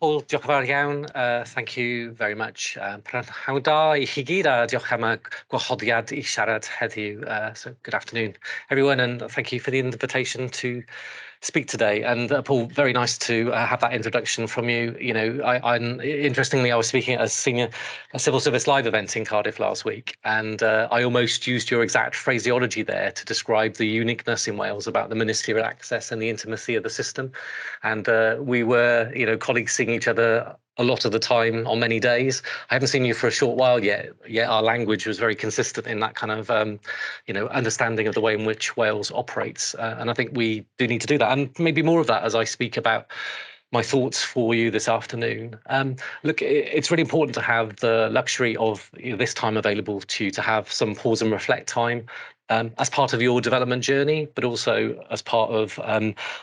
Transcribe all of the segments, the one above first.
Paul, diolch yn fawr iawn. Thank you very much. Prynhawn da I chi gyd, a diolch am y gwahoddiad I siarad heddiw. So good afternoon, everyone, and thank you for the invitation to speak today. And Paul, very nice to have that introduction from you. You know, interestingly, I was speaking at a civil service live event in Cardiff last week, and I almost used your exact phraseology there to describe the uniqueness in Wales about the ministerial access and the intimacy of the system. And we were, you know, colleagues seeing each other a lot of the time on many days. I haven't seen you for a short while yet our language was very consistent in that kind of, you know, understanding of the way in which Wales operates. And I think we do need to do that, and maybe more of that as I speak about my thoughts for you this afternoon. Look, it's really important to have the luxury of this time available to you to have some pause and reflect time as part of your development journey, but also as part of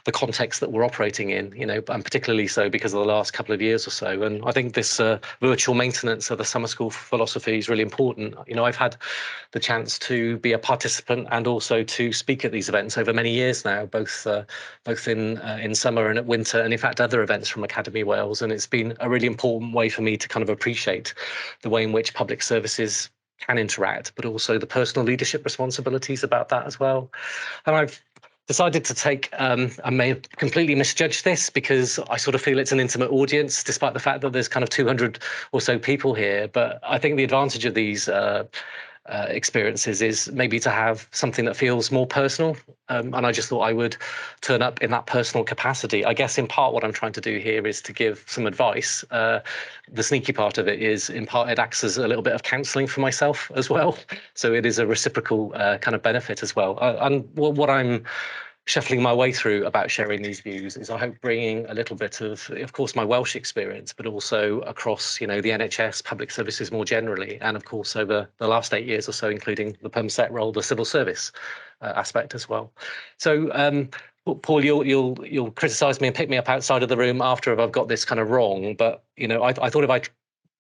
the context that we're operating in, you know, and particularly so because of the last couple of years or so. And I think this virtual maintenance of the Summer School for Philosophy is really important. You know, I've had the chance to be a participant and also to speak at these events over many years now, both in summer and at winter, and in fact other events from Academy Wales. And it's been a really important way for me to kind of appreciate the way in which public services can interact, but also the personal leadership responsibilities about that as well. And I've decided to take, I may have completely misjudged this because I sort of feel it's an intimate audience, despite the fact that there's kind of 200 or so people here. But I think the advantage of these experiences is maybe to have something that feels more personal. And I just thought I would turn up in that personal capacity. I guess in part what I'm trying to do here is to give some advice. The sneaky part of it is in part it acts as a little bit of counselling for myself as well. So it is a reciprocal kind of benefit as well. And what I'm shuffling my way through about sharing these views is I hope bringing a little bit of course, my Welsh experience, but also across, you know, the NHS, public services more generally, and of course over the last 8 years or so, including the perm set role, the civil service aspect as well. So, Paul, you'll criticise me and pick me up outside of the room after if I've got this kind of wrong, but you know, I thought if I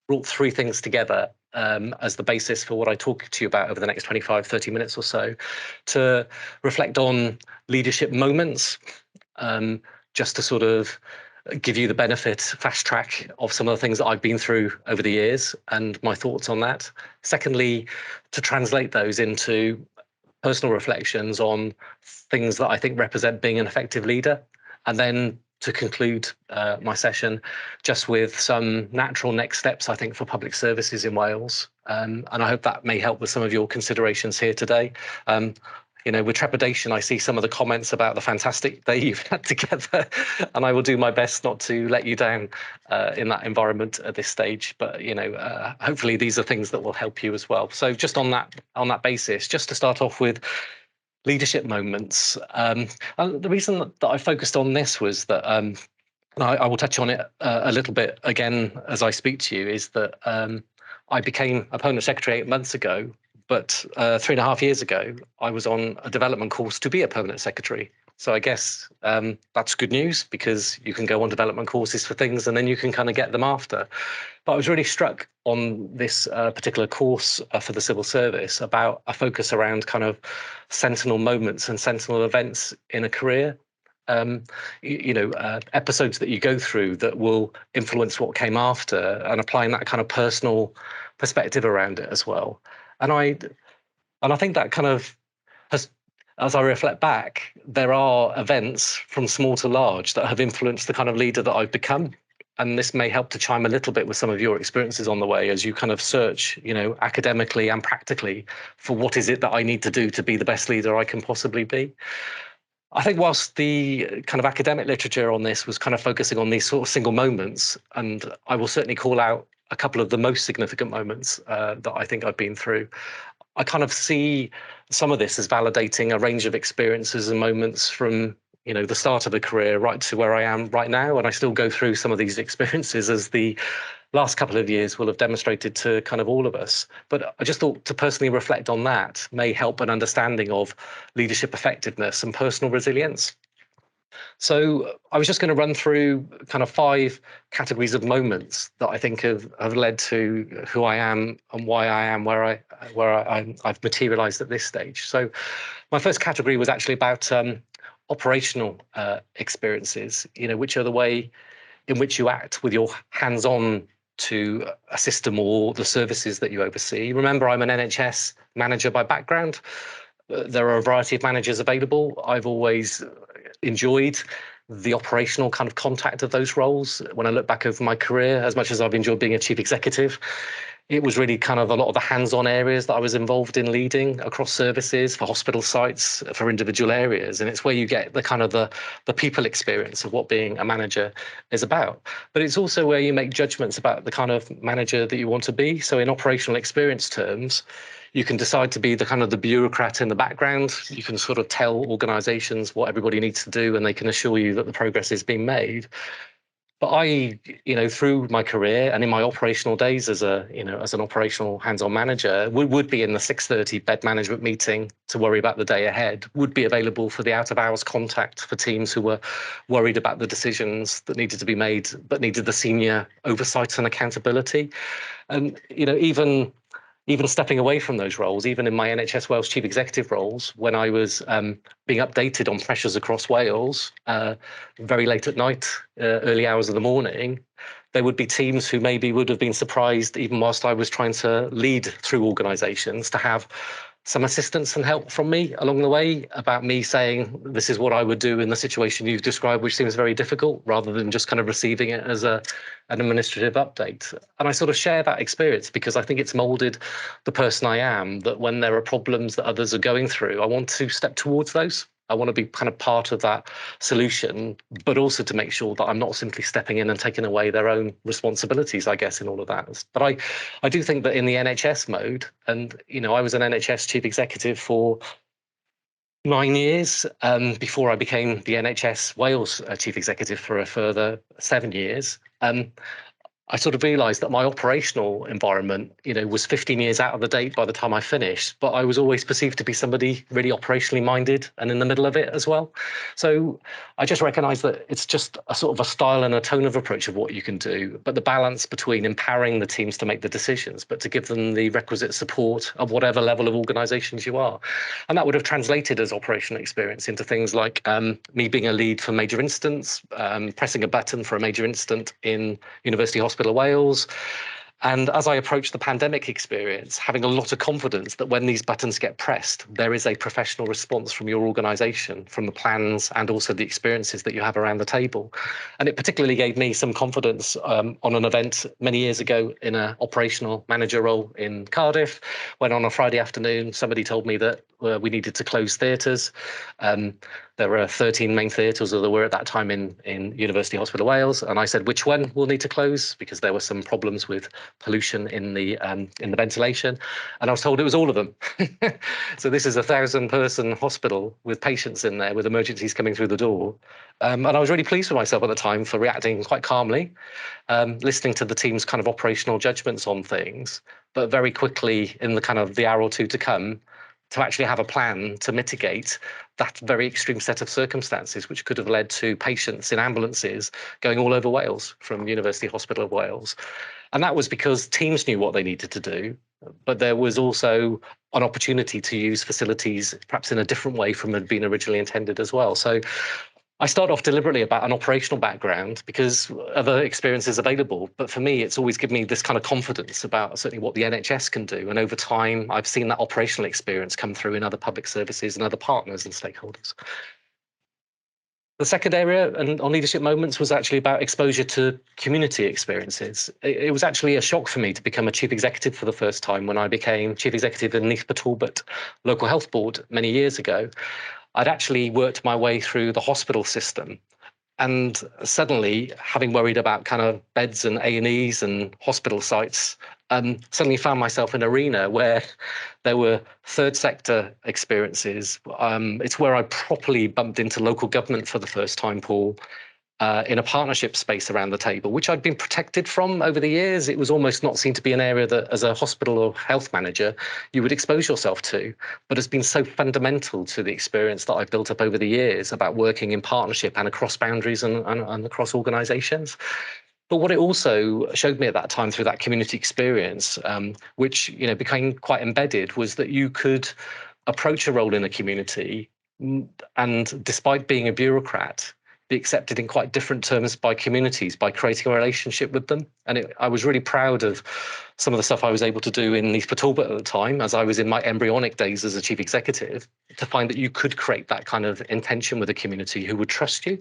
brought three things together as the basis for what I talk to you about over the next 25, 30 minutes or so, to reflect on leadership moments, just to sort of give you the benefit, fast track of some of the things that I've been through over the years and my thoughts on that. Secondly, to translate those into personal reflections on things that I think represent being an effective leader. And then to conclude my session just with some natural next steps, I think, for public services in Wales. And I hope that may help with some of your considerations here today. You know, with trepidation, I see some of the comments about the fantastic day you've had together, and I will do my best not to let you down in that environment at this stage. But, you know, hopefully these are things that will help you as well. So just on that basis, just to start off with, leadership moments. And the reason that I focused on this was that, and I will touch on it a little bit again as I speak to you, is that I became a permanent secretary 8 months ago, but 3.5 years ago, I was on a development course to be a permanent secretary. So I guess that's good news because you can go on development courses for things and then you can kind of get them after. But I was really struck on this particular course for the civil service about a focus around kind of sentinel moments and sentinel events in a career. Episodes that you go through that will influence what came after, and applying that kind of personal perspective around it as well. And I think that kind of has, as I reflect back, there are events from small to large that have influenced the kind of leader that I've become. And this may help to chime a little bit with some of your experiences on the way as you kind of search, you know, academically and practically for what is it that I need to do to be the best leader I can possibly be. I think whilst the kind of academic literature on this was kind of focusing on these sort of single moments, and I will certainly call out a couple of the most significant moments that I think I've been through, I kind of see some of this as validating a range of experiences and moments from, you know, the start of a career right to where I am right now. And I still go through some of these experiences, as the last couple of years will have demonstrated to kind of all of us. But I just thought to personally reflect on that may help an understanding of leadership effectiveness and personal resilience. So I was just going to run through kind of 5 categories of moments that I think have led to who I am and why I am where I've materialized at this stage. So my first category was actually about operational experiences, you know, which are the way in which you act with your hands-on to a system or the services that you oversee. Remember, I'm an NHS manager by background. There are a variety of managers available. I've always enjoyed the operational kind of contact of those roles. When I look back over my career, as much as I've enjoyed being a chief executive, it was really kind of a lot of the hands-on areas that I was involved in leading across services for hospital sites, for individual areas. And it's where you get the kind of the people experience of what being a manager is about. But it's also where you make judgments about the kind of manager that you want to be. So in operational experience terms, you can decide to be the kind of the bureaucrat in the background. You can sort of tell organisations what everybody needs to do, and they can assure you that the progress is being made. But I, through my career and in my operational days as an operational hands-on manager, would be in the 6:30 bed management meeting to worry about the day ahead, would be available for the out-of-hours contact for teams who were worried about the decisions that needed to be made, but needed the senior oversight and accountability. And, even stepping away from those roles, even in my NHS Wales chief executive roles, when I was being updated on pressures across Wales, very late at night, early hours of the morning, there would be teams who maybe would have been surprised, even whilst I was trying to lead through organisations, to have some assistance and help from me along the way about me saying, this is what I would do in the situation you've described, which seems very difficult, rather than just kind of receiving it as an administrative update. And I sort of share that experience because I think it's moulded the person I am, that when there are problems that others are going through, I want to step towards those. I want to be kind of part of that solution, but also to make sure that I'm not simply stepping in and taking away their own responsibilities, I guess, in all of that. But I do think that in the NHS mode, and, I was an NHS chief executive for 9 years before I became the NHS Wales chief executive for a further 7 years. I sort of realised that my operational environment, was 15 years out of the date by the time I finished, but I was always perceived to be somebody really operationally minded and in the middle of it as well. So I just recognise that it's just a sort of a style and a tone of approach of what you can do, but the balance between empowering the teams to make the decisions, but to give them the requisite support of whatever level of organisations you are. And that would have translated as operational experience into things like me being a lead for major incidents, pressing a button for a major incident in University Hospital of Wales. And as I approach the pandemic experience, having a lot of confidence that when these buttons get pressed, there is a professional response from your organisation, from the plans and also the experiences that you have around the table. And it particularly gave me some confidence on an event many years ago in an operational manager role in Cardiff, when on a Friday afternoon, somebody told me that we needed to close theatres. There were 13 main theatres, or there were at that time in University Hospital of Wales. And I said, which one will need to close? Because there were some problems with pollution in the ventilation. And I was told it was all of them. So this is a 1,000-person hospital with patients in there, with emergencies coming through the door. And I was really pleased with myself at the time for reacting quite calmly, listening to the team's kind of operational judgments on things, but very quickly in the kind of the hour or two to come, to actually have a plan to mitigate that very extreme set of circumstances, which could have led to patients in ambulances going all over Wales from University Hospital of Wales. And that was because teams knew what they needed to do, but there was also an opportunity to use facilities perhaps in a different way from had been originally intended as well. So I start off deliberately about an operational background because other experiences available. But for me, it's always given me this kind of confidence about certainly what the NHS can do. And over time, I've seen that operational experience come through in other public services and other partners and stakeholders. The second area and on leadership moments was actually about exposure to community experiences. It was actually a shock for me to become a chief executive for the first time when I became chief executive in Neath Talbot Local Health Board many years ago. I'd actually worked my way through the hospital system, and suddenly, having worried about kind of beds and A&Es and hospital sites, suddenly found myself in an arena where there were third sector experiences. It's where I properly bumped into local government for the first time, Paul, in a partnership space around the table, which I'd been protected from over the years. It was almost not seen to be an area that, as a hospital or health manager, you would expose yourself to, but has been so fundamental to the experience that I've built up over the years about working in partnership and across boundaries and across organisations. But what it also showed me at that time through that community experience, which became quite embedded, was that you could approach a role in a community, and despite being a bureaucrat, be accepted in quite different terms by communities, by creating a relationship with them. And I was really proud of some of the stuff I was able to do in East Talbot at the time, as I was in my embryonic days as a chief executive, to find that you could create that kind of intention with a community who would trust you.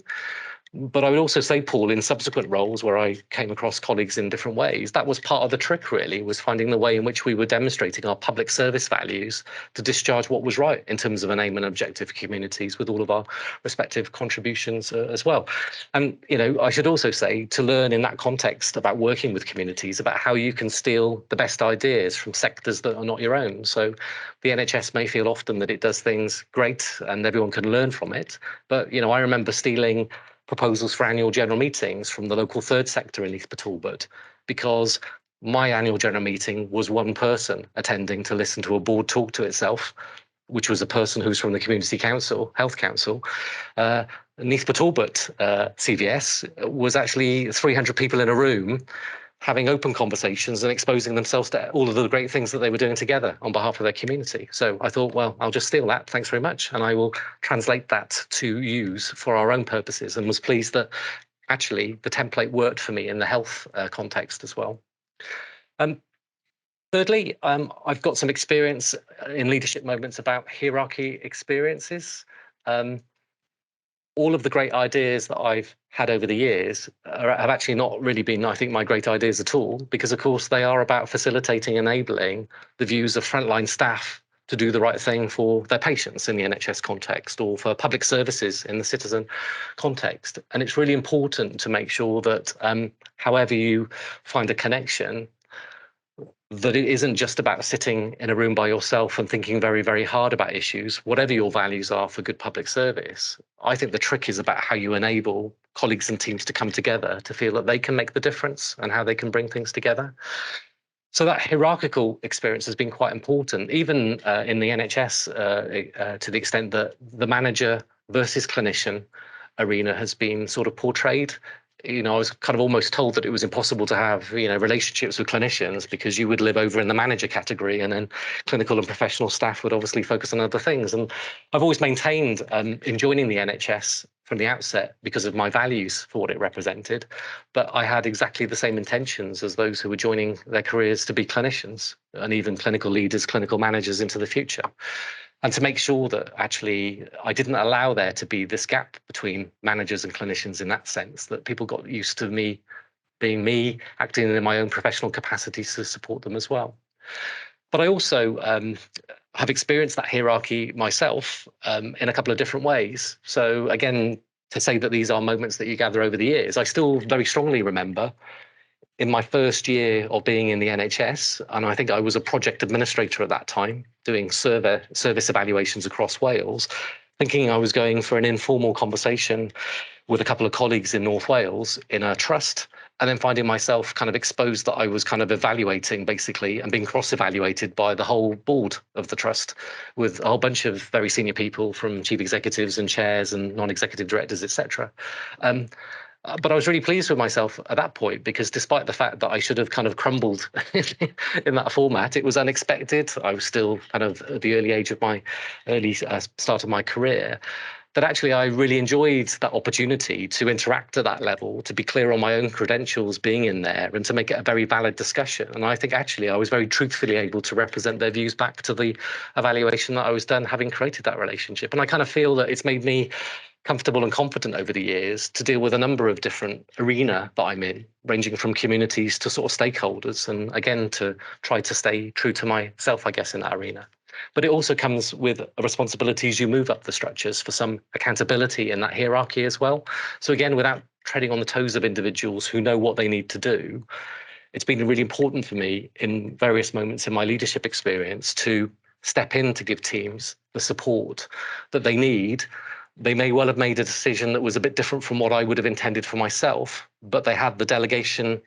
But I would also say, Paul, in subsequent roles where I came across colleagues in different ways, that was part of the trick, really, was finding the way in which we were demonstrating our public service values to discharge what was right in terms of an aim and objective for communities with all of our respective contributions as well. And, I should also say, to learn in that context about working with communities, about how you can steal the best ideas from sectors that are not your own. So the NHS may feel often that it does things great and everyone can learn from it. But, I remember stealing proposals for annual general meetings from the local third sector in East Talbot, because my annual general meeting was one person attending to listen to a board talk to itself, which was a person who's from the Community Council, Health Council. East Talbot CVS was actually 300 people in a room having open conversations and exposing themselves to all of the great things that they were doing together on behalf of their community. So I thought, well, I'll just steal that, thanks very much, and I will translate that to use for our own purposes, and was pleased that actually the template worked for me in the health context as well. Thirdly, I've got some experience in leadership moments about hierarchy experiences. All of the great ideas that I've had over the years have actually not really been, I think, my great ideas at all, because, of course, they are about facilitating, enabling the views of frontline staff to do the right thing for their patients in the NHS context, or for public services in the citizen context. And it's really important to make sure that however you find a connection, that it isn't just about sitting in a room by yourself and thinking very, very hard about issues, whatever your values are for good public service. I think the trick is about how you enable colleagues and teams to come together to feel that they can make the difference and how they can bring things together. So that hierarchical experience has been quite important, even in the NHS, to the extent that the manager versus clinician arena has been sort of portrayed. I was kind of almost told that it was impossible to have, relationships with clinicians because you would live over in the manager category, and then clinical and professional staff would obviously focus on other things. And I've always maintained in joining the NHS from the outset, because of my values for what it represented, but I had exactly the same intentions as those who were joining their careers to be clinicians, and even clinical leaders, clinical managers into the future. And to make sure that actually I didn't allow there to be this gap between managers and clinicians in that sense, that people got used to me being me, acting in my own professional capacities to support them as well. But I also have experienced that hierarchy myself in a couple of different ways. So again, to say that these are moments that you gather over the years, I still very strongly remember in my first year of being in the NHS, and I think I was a project administrator at that time, doing service evaluations across Wales, thinking I was going for an informal conversation with a couple of colleagues in North Wales in a trust, and then finding myself kind of exposed that I was kind of evaluating, basically, and being cross-evaluated by the whole board of the trust, with a whole bunch of very senior people, from chief executives and chairs and non-executive directors, etc. But I was really pleased with myself at that point, because despite the fact that I should have kind of crumbled in that format, it was unexpected. I was still kind of at the early age of my start of my career. That actually I really enjoyed that opportunity to interact at that level, to be clear on my own credentials being in there, and to make it a very valid discussion. And I think actually I was very truthfully able to represent their views back to the evaluation that I was done, having created that relationship. And I kind of feel that it's made me comfortable and confident over the years to deal with a number of different arena that I'm in, ranging from communities to sort of stakeholders, and again to try to stay true to myself, I guess, in that arena. But it also comes with a responsibility as you move up the structures for some accountability in that hierarchy as well. So again, without treading on the toes of individuals who know what they need to do, it's been really important for me in various moments in my leadership experience to step in to give teams the support that they need. They may well have made a decision that was a bit different from what I would have intended for myself, but they had the delegation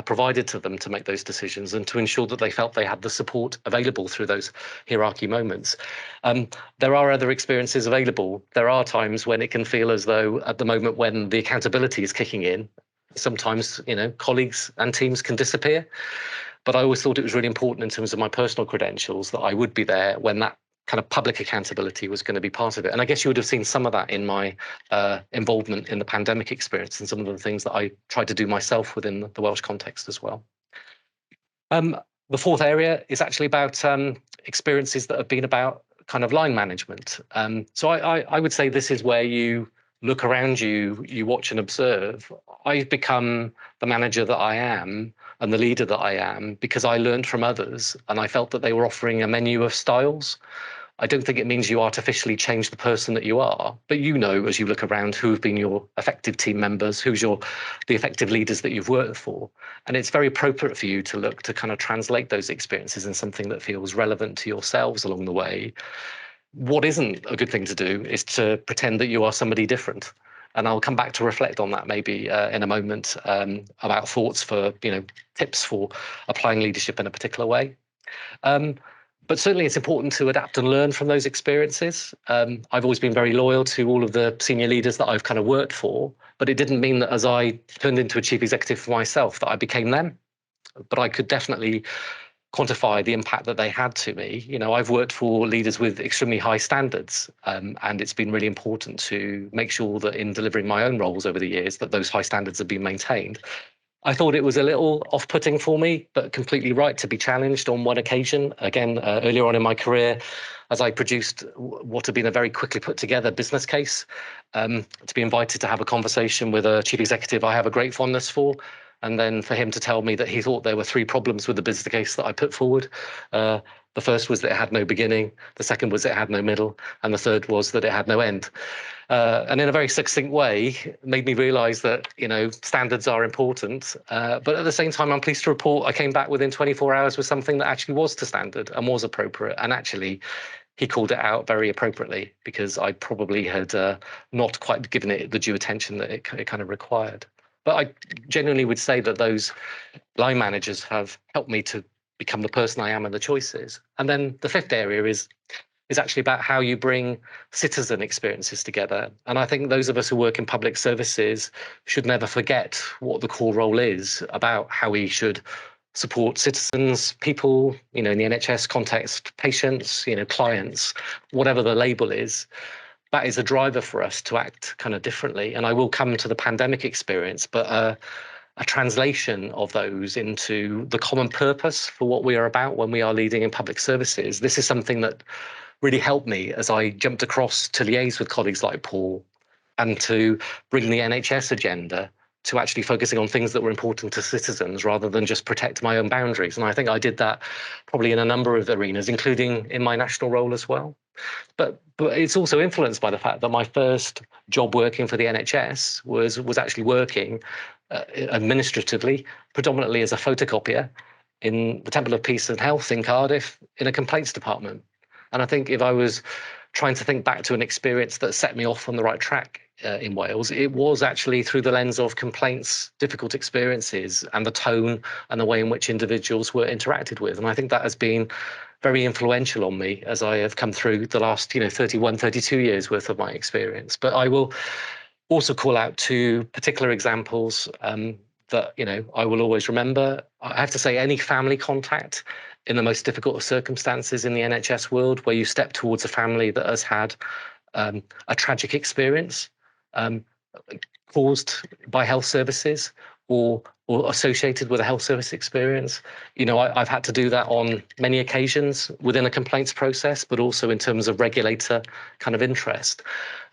provided to them to make those decisions, and to ensure that they felt they had the support available through those hierarchy moments. There are other experiences available. There are times when it can feel as though at the moment when the accountability is kicking in, sometimes, colleagues and teams can disappear. But I always thought it was really important in terms of my personal credentials that I would be there when that kind of public accountability was going to be part of it. And I guess you would have seen some of that in my involvement in the pandemic experience and some of the things that I tried to do myself within the Welsh context as well. The fourth area is actually about experiences that have been about kind of line management. So I would say this is where you look around you, you watch and observe. I've become the manager that I am and the leader that I am because I learned from others and I felt that they were offering a menu of styles. I don't think it means you artificially change the person that you are, but you know, as you look around, who have been your effective team members, who's the effective leaders that you've worked for. And it's very appropriate for you to look to kind of translate those experiences in something that feels relevant to yourselves along the way. What isn't a good thing to do is to pretend that you are somebody different. And I'll come back to reflect on that maybe in a moment about thoughts for, tips for applying leadership in a particular way. But certainly it's important to adapt and learn from those experiences. I've always been very loyal to all of the senior leaders that I've kind of worked for, but it didn't mean that as I turned into a chief executive for myself that I became them. But I could definitely quantify the impact that they had to me. I've worked for leaders with extremely high standards, and it's been really important to make sure that in delivering my own roles over the years that those high standards have been maintained. I thought it was a little off-putting for me, but completely right to be challenged on one occasion. Again, earlier on in my career, as I produced what had been a very quickly put together business case, to be invited to have a conversation with a chief executive I have a great fondness for, and then for him to tell me that he thought there were 3 problems with the business case that I put forward. The first was that it had no beginning, the second was it had no middle, and the third was that it had no end. And in a very succinct way, made me realise that, standards are important. But at the same time, I'm pleased to report I came back within 24 hours with something that actually was to standard and was appropriate. And actually, he called it out very appropriately because I probably had not quite given it the due attention that it kind of required. But I genuinely would say that those line managers have helped me to become the person I am and the choices. And then the fifth area is actually about how you bring citizen experiences together. And I think those of us who work in public services should never forget what the core role is about how we should support citizens, people, in the NHS context, patients, clients, whatever the label is. That is a driver for us to act kind of differently. And I will come to the pandemic experience, but a translation of those into the common purpose for what we are about when we are leading in public services. This is something that really helped me as I jumped across to liaise with colleagues like Paul and to bring the NHS agenda to actually focusing on things that were important to citizens rather than just protect my own boundaries. And I think I did that probably in a number of arenas, including in my national role as well. But it's also influenced by the fact that my first job working for the NHS was actually working administratively, predominantly as a photocopier in the Temple of Peace and Health in Cardiff in a complaints department. And I think if I was trying to think back to an experience that set me off on the right track in Wales, it was actually through the lens of complaints, difficult experiences, and the tone and the way in which individuals were interacted with. And I think that has been very influential on me as I have come through the last 31, 32 years worth of my experience. But I will also call out 2 particular examples that I will always remember. I have to say any family contact in the most difficult of circumstances in the NHS world, where you step towards a family that has had a tragic experience caused by health services or associated with a health service experience. I've had to do that on many occasions within a complaints process, but also in terms of regulator kind of interest.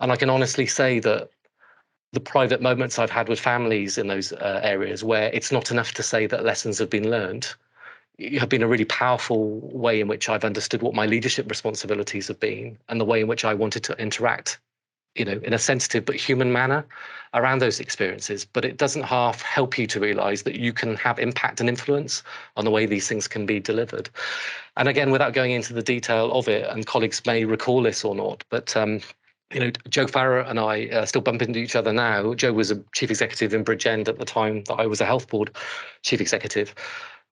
And I can honestly say that the private moments I've had with families in those areas where it's not enough to say that lessons have been learned, have been a really powerful way in which I've understood what my leadership responsibilities have been and the way in which I wanted to interact, in a sensitive but human manner around those experiences. But it doesn't half help you to realise that you can have impact and influence on the way these things can be delivered. And again, without going into the detail of it, and colleagues may recall this or not, but Joe Farrer and I still bump into each other now. Joe was a chief executive in Bridgend at the time that I was a health board chief executive.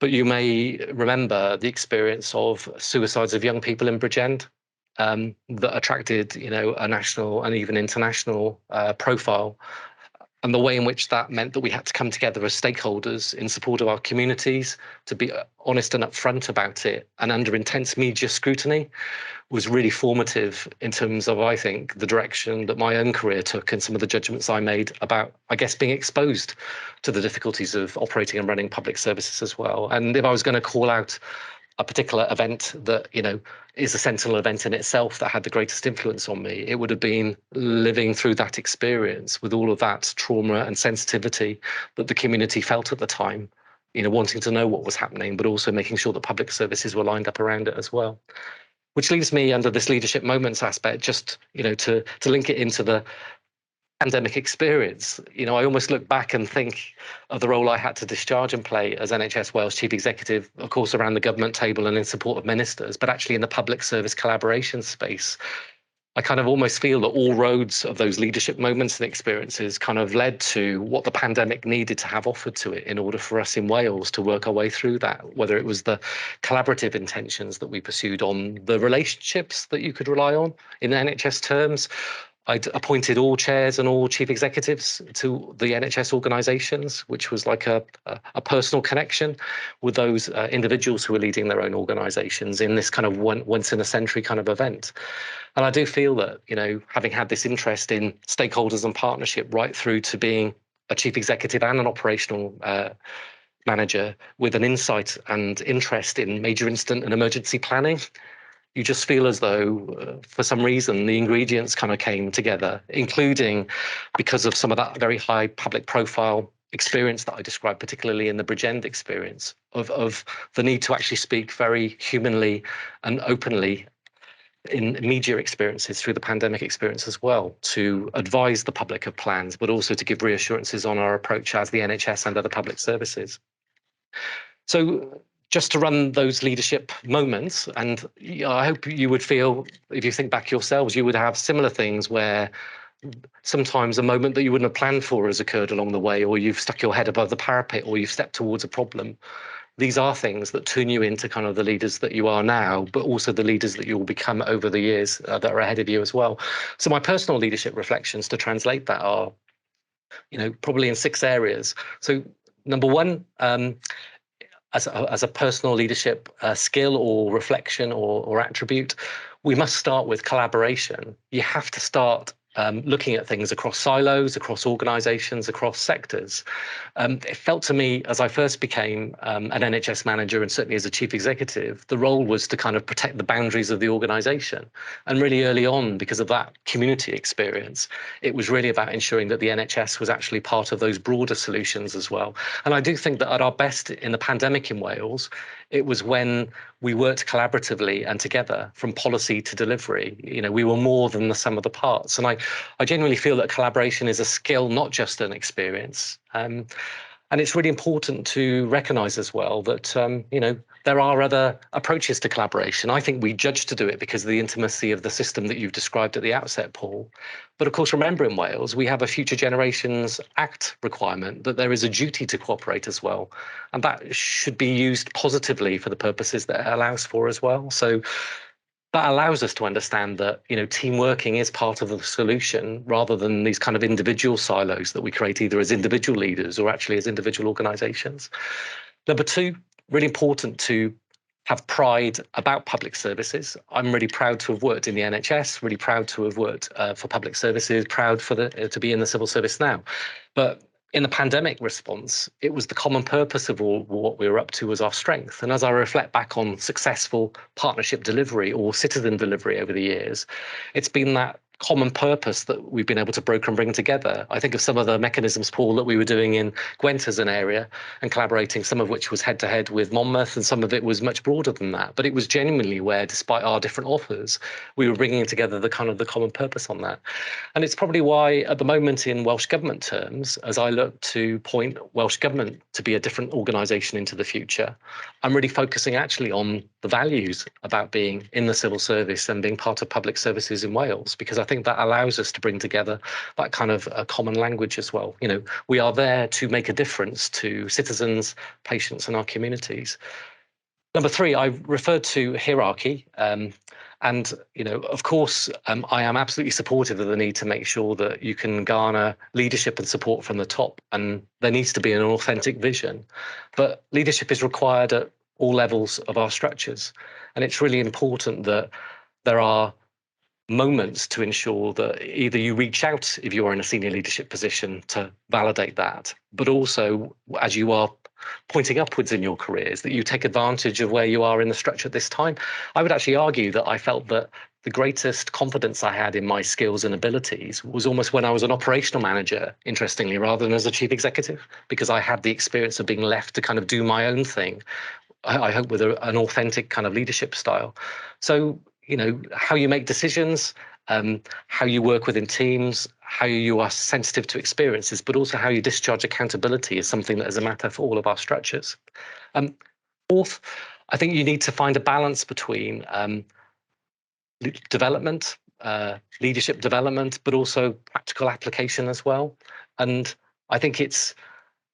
But you may remember the experience of suicides of young people in Bridgend that attracted, a national and even international profile. and the way in which that meant that we had to come together as stakeholders in support of our communities to be honest and upfront about it and under intense media scrutiny was really formative in terms of, I think, the direction that my own career took and some of the judgments I made about, I guess, being exposed to the difficulties of operating and running public services as well. And if I was going to call out a particular event that, is a sentinel event in itself that had the greatest influence on me, it would have been living through that experience with all of that trauma and sensitivity that the community felt at the time, wanting to know what was happening, but also making sure that public services were lined up around it as well. Which leaves me under this leadership moments aspect, just, to link it into the pandemic experience. I almost look back and think of the role I had to discharge and play as NHS Wales Chief Executive, of course, around the government table and in support of ministers, but actually in the public service collaboration space. I kind of almost feel that all roads of those leadership moments and experiences kind of led to what the pandemic needed to have offered to it in order for us in Wales to work our way through that, whether it was the collaborative intentions that we pursued on the relationships that you could rely on in NHS terms. I'd appointed all chairs and all chief executives to the NHS organisations, which was like a personal connection with those individuals who were leading their own organisations in this kind of once in a century kind of event. And I do feel that, having had this interest in stakeholders and partnership right through to being a chief executive and an operational manager with an insight and interest in major incident and emergency planning, you just feel as though, for some reason, the ingredients kind of came together, including because of some of that very high public profile experience that I described, particularly in the Bridgend experience, of the need to actually speak very humanly and openly in media experiences through the pandemic experience as well, to advise the public of plans, but also to give reassurances on our approach as the NHS and other public services. So just to run those leadership moments, and I hope you would feel, if you think back yourselves, you would have similar things where sometimes a moment that you wouldn't have planned for has occurred along the way, or you've stuck your head above the parapet, or you've stepped towards a problem. These are things that turn you into kind of the leaders that you are now, but also the leaders that you will become over the years that are ahead of you as well. So my personal leadership reflections to translate that are, probably in 6 areas. So number one, as a personal leadership skill or reflection or attribute, we must start with collaboration. You have to start looking at things across silos, across organisations, across sectors. It felt to me, as I first became an NHS manager and certainly as a chief executive, the role was to kind of protect the boundaries of the organisation. And really early on, because of that community experience, it was really about ensuring that the NHS was actually part of those broader solutions as well. And I do think that at our best in the pandemic in Wales, it was when we worked collaboratively and together from policy to delivery. We were more than the sum of the parts. And I genuinely feel that collaboration is a skill, not just an experience. And it's really important to recognise as well that, there are other approaches to collaboration. I think we judge to do it because of the intimacy of the system that you've described at the outset, Paul. But of course, remember in Wales, we have a Future Generations Act requirement that there is a duty to cooperate as well. And that should be used positively for the purposes that it allows for as well. So that allows us to understand that, team working is part of the solution rather than these kind of individual silos that we create either as individual leaders or actually as individual organisations. Number 2, really important to have pride about public services. I'm really proud to have worked in the NHS, really proud to have worked for public services, proud to be in the civil service now. But in the pandemic response, it was the common purpose of all what we were up to as our strength. And as I reflect back on successful partnership delivery or citizen delivery over the years, it's been that common purpose that we've been able to broker and bring together. I think of some of the mechanisms, Paul, that we were doing in Gwent as an area and collaborating, some of which was head-to-head with Monmouth and some of it was much broader than that. But it was genuinely where, despite our different offers, we were bringing together the common purpose on that. And it's probably why at the moment in Welsh Government terms, as I look to point Welsh Government to be a different organisation into the future, I'm really focusing actually on the values about being in the civil service and being part of public services in Wales, because I think that allows us to bring together that kind of a common language as well. We are there to make a difference to citizens, patients and our communities. Number 3, I referred to hierarchy. And And, of course, I am absolutely supportive of the need to make sure that you can garner leadership and support from the top, and there needs to be an authentic vision. But leadership is required at all levels of our structures. And it's really important that there are moments to ensure that either you reach out if you're in a senior leadership position to validate that, but also as you are pointing upwards in your careers, that you take advantage of where you are in the structure at this time. I would actually argue that I felt that the greatest confidence I had in my skills and abilities was almost when I was an operational manager, interestingly, rather than as a chief executive, because I had the experience of being left to kind of do my own thing, I hope with an authentic kind of leadership style. So, how you make decisions, how you work within teams, how you are sensitive to experiences, but also how you discharge accountability is something that is a matter for all of our structures. Fourth, I think you need to find a balance between development, leadership development, but also practical application as well. And I think it's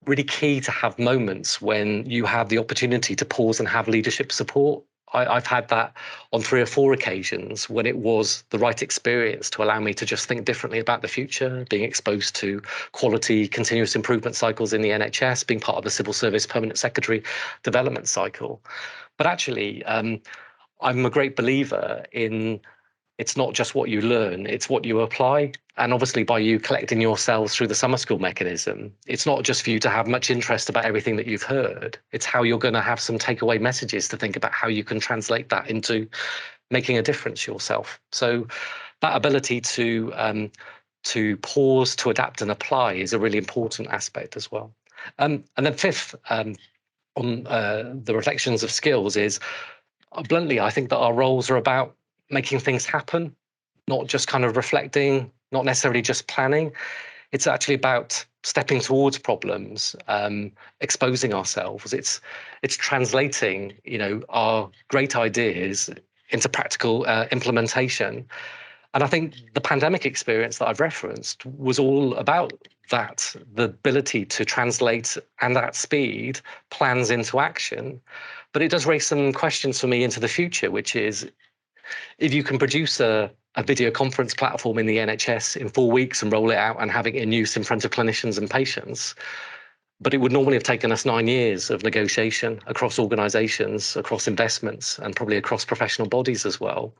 really key to have moments when you have the opportunity to pause and have leadership support. I've had that on 3 or 4 occasions when it was the right experience to allow me to just think differently about the future, being exposed to quality, continuous improvement cycles in the NHS, being part of the Civil Service Permanent Secretary development cycle. But actually, I'm a great believer in it's not just what you learn, it's what you apply. And obviously by you collecting yourselves through the summer school mechanism, it's not just for you to have much interest about everything that you've heard, it's how you're going to have some takeaway messages to think about how you can translate that into making a difference yourself. So that ability to pause, to adapt and apply is a really important aspect as well. And then fifth, on the reflections of skills is, bluntly, I think that our roles are about making things happen, not just kind of reflecting, not necessarily just planning. It's actually about stepping towards problems, exposing ourselves. It's translating, our great ideas into practical implementation. And I think the pandemic experience that I've referenced was all about that, the ability to translate and at speed plans into action. But it does raise some questions for me into the future, which is, if you can produce a video conference platform in the NHS in 4 weeks and roll it out and having it in use in front of clinicians and patients, but it would normally have taken us 9 years of negotiation across organisations, across investments, and probably across professional bodies as well.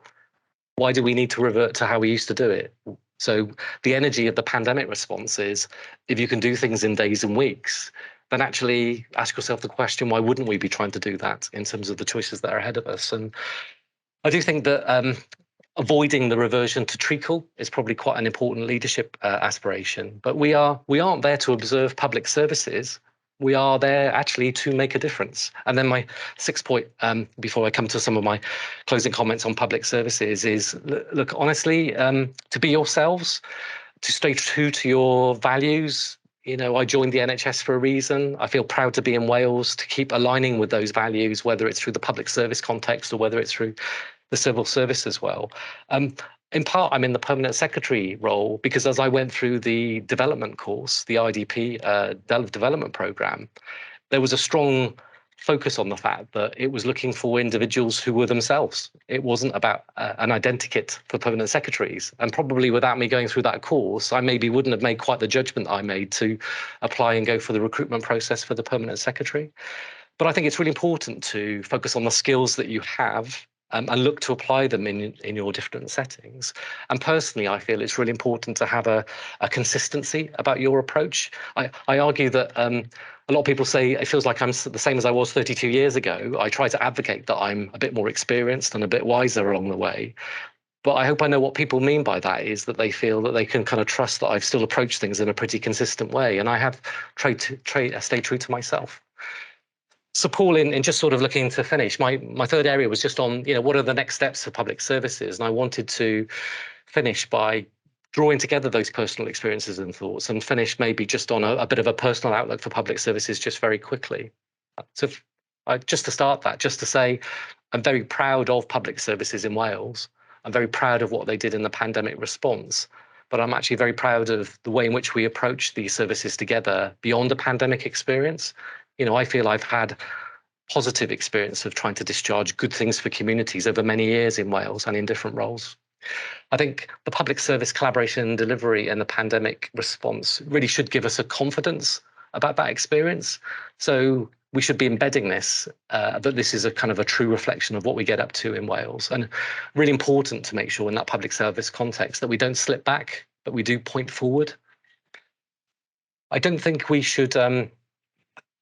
Why do we need to revert to how we used to do it? So the energy of the pandemic response is, if you can do things in days and weeks, then actually ask yourself the question, why wouldn't we be trying to do that in terms of the choices that are ahead of us? And I do think that avoiding the reversion to treacle is probably quite an important leadership aspiration. But we aren't there to observe public services. We are there actually to make a difference. And then my 6th point, before I come to some of my closing comments on public services, is look, honestly, to be yourselves, to stay true to your values. I joined the NHS for a reason. I feel proud to be in Wales, to keep aligning with those values, whether it's through the public service context or whether it's through the civil service as well. In part, I'm in the permanent secretary role because as I went through the development course, the IDP development programme, there was a strong focus on the fact that it was looking for individuals who were themselves. It wasn't about an identikit for permanent secretaries. And probably without me going through that course, I maybe wouldn't have made quite the judgment I made to apply and go for the recruitment process for the permanent secretary. But I think it's really important to focus on the skills that you have and look to apply them in your different settings. And personally, I feel it's really important to have a consistency about your approach. I argue that a lot of people say it feels like I'm the same as I was 32 years ago. I try to advocate that I'm a bit more experienced and a bit wiser along the way. But I hope I know what people mean by that is that they feel that they can kind of trust that I've still approached things in a pretty consistent way. And I have tried to stay true to myself. So Paul, in just sort of looking to finish, my 3rd area was just on, what are the next steps for public services? And I wanted to finish by drawing together those personal experiences and thoughts and finish maybe just on a bit of a personal outlook for public services just very quickly. So just to start that, just to say, I'm very proud of public services in Wales. I'm very proud of what they did in the pandemic response. But I'm actually very proud of the way in which we approach these services together beyond the pandemic experience. I feel I've had positive experience of trying to discharge good things for communities over many years in Wales and in different roles. I think the public service collaboration and delivery and the pandemic response really should give us a confidence about that experience. So we should be embedding this, that this is a kind of a true reflection of what we get up to in Wales. And really important to make sure in that public service context that we don't slip back, but we do point forward. I don't think we should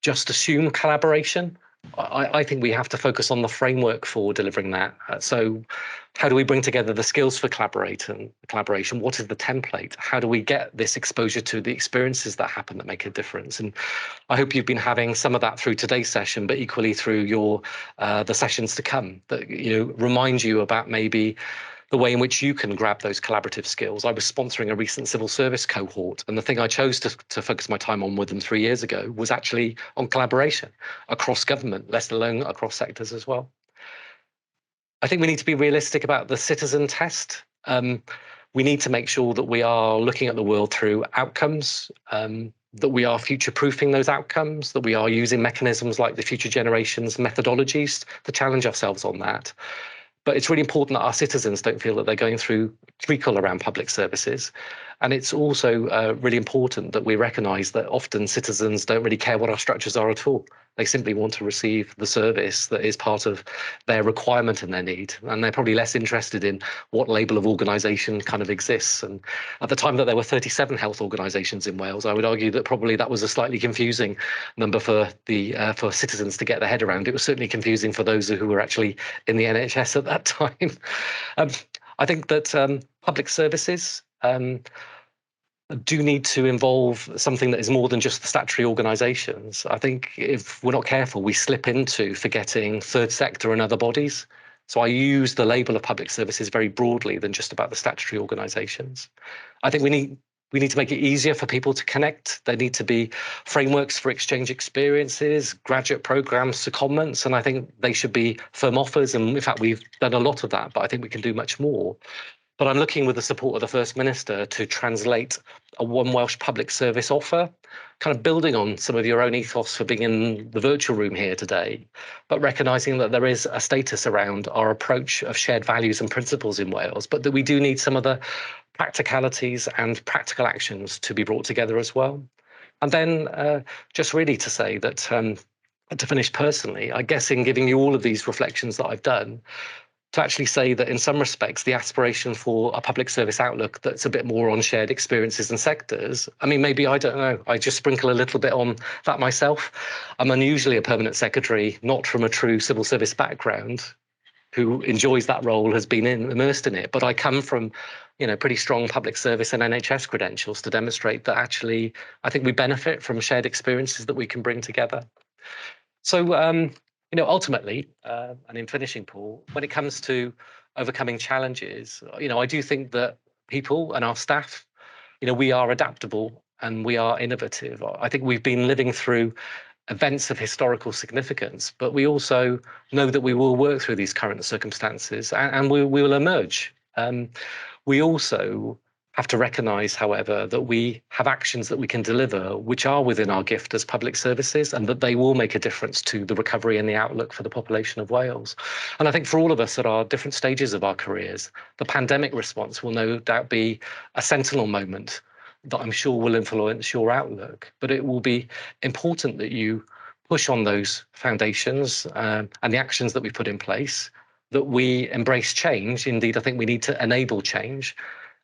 just assume collaboration. I think we have to focus on the framework for delivering that. So how do we bring together the skills for collaboration? What is the template? How do we get this exposure to the experiences that happen that make a difference? And I hope you've been having some of that through today's session, but equally through your the sessions to come that remind you about maybe the way in which you can grab those collaborative skills. I was sponsoring a recent civil service cohort, and the thing I chose to focus my time on with them 3 years ago was actually on collaboration across government, let alone across sectors as well. I think we need to be realistic about the citizen test. We need to make sure that we are looking at the world through outcomes, that we are future-proofing those outcomes, that we are using mechanisms like the Future Generations methodologies to challenge ourselves on that. But it's really important that our citizens don't feel that they're going through treacle around public services. And it's also really important that we recognise that often citizens don't really care what our structures are at all. They simply want to receive the service that is part of their requirement and their need. And they're probably less interested in what label of organisation kind of exists. And at the time that there were 37 health organisations in Wales, I would argue that probably that was a slightly confusing number for for citizens to get their head around. It was certainly confusing for those who were actually in the NHS at that time. I think that public services do need to involve something that is more than just the statutory organisations. I think if we're not careful, we slip into forgetting third sector and other bodies. So I use the label of public services very broadly than just about the statutory organisations. I think we need to make it easier for people to connect. There need to be frameworks for exchange experiences, graduate programmes, secondments, and I think they should be firm offers. And in fact, we've done a lot of that, but I think we can do much more. But I'm looking with the support of the First Minister to translate a One Welsh public service offer, kind of building on some of your own ethos for being in the virtual room here today, but recognising that there is a status around our approach of shared values and principles in Wales, but that we do need some of the practicalities and practical actions to be brought together as well. And then just really to say that, to finish personally, I guess in giving you all of these reflections that I've done, to actually say that in some respects, the aspiration for a public service outlook that's a bit more on shared experiences and sectors, I mean, maybe, I don't know, I just sprinkle a little bit on that myself. I'm unusually a permanent secretary, not from a true civil service background, who enjoys that role, has been immersed in it. But I come from, pretty strong public service and NHS credentials to demonstrate that actually, I think we benefit from shared experiences that we can bring together. So, ultimately, and in finishing, Paul, when it comes to overcoming challenges, I do think that people and our staff, we are adaptable and we are innovative. I think we've been living through events of historical significance, but we also know that we will work through these current circumstances and we will emerge. We also have to recognise, however, that we have actions that we can deliver which are within our gift as public services and that they will make a difference to the recovery and the outlook for the population of Wales. And I think for all of us at our different stages of our careers, the pandemic response will no doubt be a sentinel moment that I'm sure will influence your outlook. But it will be important that you push on those foundations and the actions that we put in place, that we embrace change. Indeed, I think we need to enable change.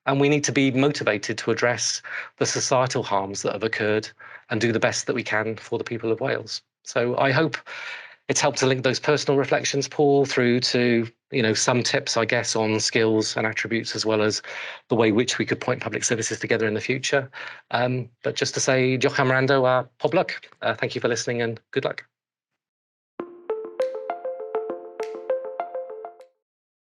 And we need to be motivated to address the societal harms that have occurred and do the best that we can for the people of Wales. So I hope it's helped to link those personal reflections, Paul, through to some tips, I guess, on skills and attributes, as well as the way which we could point public services together in the future. But just to say, diolch am wrando a pob lwc. Thank you for listening and good luck.